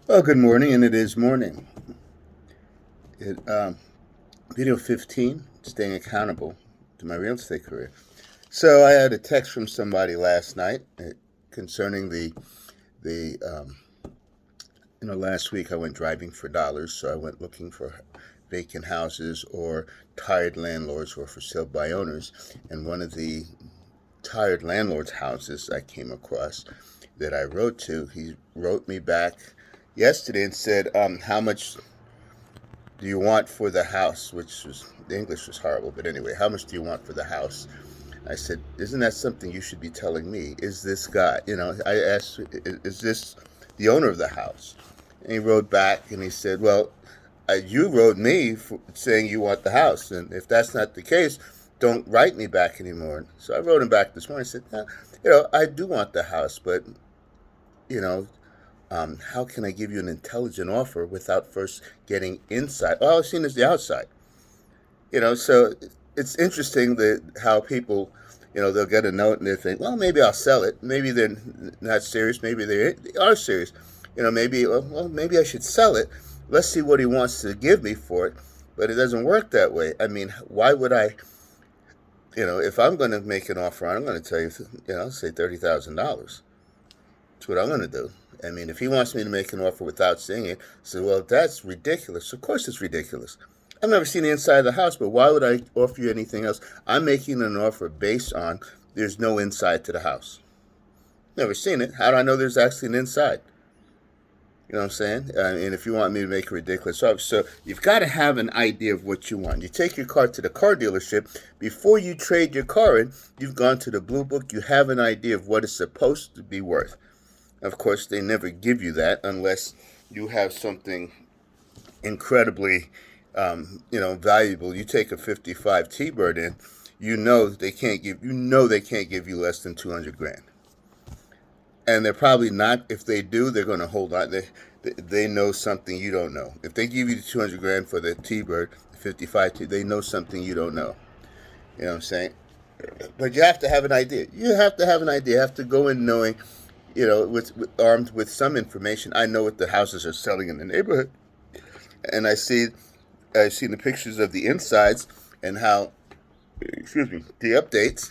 Well, good morning, and it is morning. It, Video 15, staying accountable to my real estate career. So I had a text from somebody last night concerning the last week I went driving for dollars, so I went looking for vacant houses or tired landlords or for sale by owners, and one of the tired landlords' houses I came across that I wrote to, he wrote me back yesterday and said, "How much do you want for the house?" Which was, the English was horrible, but anyway, how much do you want for the house? I said, "Isn't that something you should be telling me? Is this guy, I asked, is this the owner of the house?" And he wrote back and he said, "Well, you wrote me saying you want the house, and if that's not the case, don't write me back anymore." So I wrote him back this morning. I said, I do want the house, but you know, how can I give you an intelligent offer without first getting inside? All I've seen is the outside. So it's interesting that how people, they'll get a note and they think, well, maybe I'll sell it. Maybe they're not serious. Maybe they are serious. Maybe, well, maybe I should sell it. Let's see what he wants to give me for it. But it doesn't work that way. I mean, why would I, if I'm going to make an offer on, I'm going to tell you, say $30,000. That's what I'm going to do. I mean, if he wants me to make an offer without seeing it, I say, well, that's ridiculous. Of course it's ridiculous. I've never seen the inside of the house, but why would I offer you anything else? I'm making an offer based on there's no inside to the house. Never seen it. How do I know there's actually an inside? You know what I'm saying? And if you want me to make a ridiculous offer, so you've got to have an idea of what you want. You take your car to the car dealership. Before you trade your car in, you've gone to the Blue Book. You have an idea of what it's supposed to be worth. Of course, they never give you that unless you have something incredibly, valuable. You take a '55 T-Bird in, they can't give you less than 200 grand, and they're probably not. If they do, they're going to hold on. They know something you don't know. If they give you the 200 grand for the T-Bird, the '55 T, they know something you don't know. You know what I'm saying? But you have to have an idea. You have to have an idea. You have to go in knowing, armed with some information. I know what the houses are selling in the neighborhood, and I've seen the pictures of the insides and how, excuse me, the updates.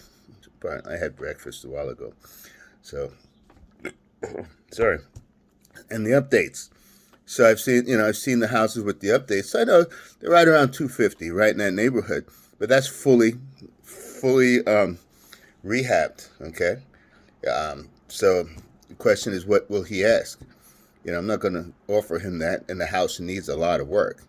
But I had breakfast a while ago, so sorry. And the updates. So I've seen the houses with the updates. So I know they're right around 250, right in that neighborhood. But that's fully rehabbed. Okay. So the question is, what will he ask? I'm not going to offer him that, and the house needs a lot of work.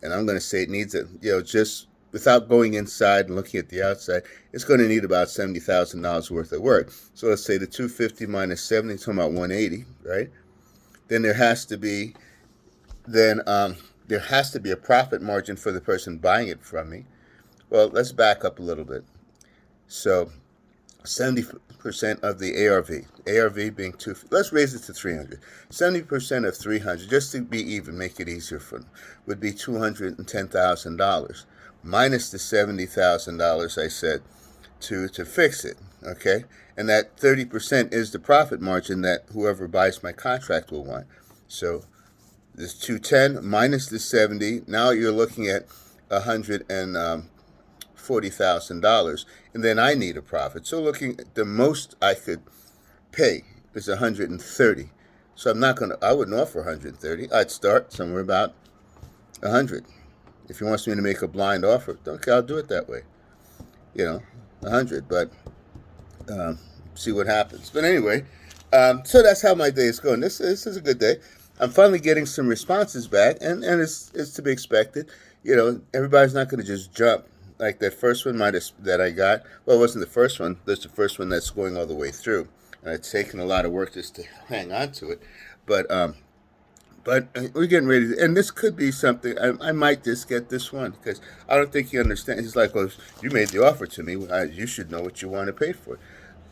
And I'm going to say it needs it, just without going inside and looking at the outside, it's going to need about $70,000 worth of work. So let's say the 250 minus 70, talking about 180, right? Then then there has to be a profit margin for the person buying it from me. Well, let's back up a little bit. So 70% of the ARV being two, let's raise it to 300. 70% of 300, just to be even, make it easier for them, would be $210,000 minus the $70,000 I said to fix it. Okay, and that 30% is the profit margin that whoever buys my contract will want. So this 210 minus the 70, now you're looking at 140,000, and then I need a profit. So looking at the most I could pay is 130. So I wouldn't offer 130. I'd start somewhere about 100. If he wants me to make a blind offer, okay, I'll do it that way. You know, 100, but see what happens. But anyway, so that's how my day is going. This is a good day. I'm finally getting some responses back, and it's to be expected. Everybody's not going to just jump like that first one that I got. Well, it wasn't the first one. That's the first one that's going all the way through, and it's taken a lot of work just to hang on to it. But we're getting ready, and this could be something. I might just get this one because I don't think he understands. He's like, "Well, you made the offer to me. You should know what you want to pay for it."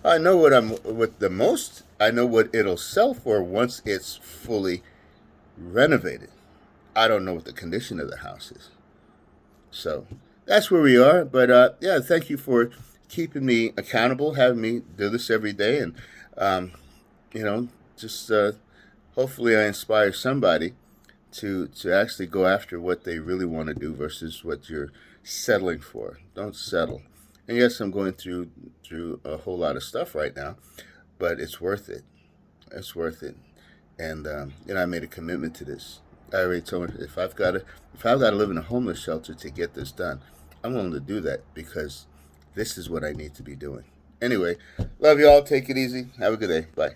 I know what the most. I know what it'll sell for once it's fully renovated. I don't know what the condition of the house is. So that's where we are. But yeah, thank you for keeping me accountable, having me do this every day, and um, you know, just hopefully I inspire somebody to actually go after what they really want to do versus what you're settling for. Don't settle. And yes, I'm going through a whole lot of stuff right now, but it's worth it. It's worth it. And I made a commitment to this. I already told her if I've got to live in a homeless shelter to get this done, I'm willing to do that because this is what I need to be doing. Anyway, love y'all. Take it easy. Have a good day. Bye.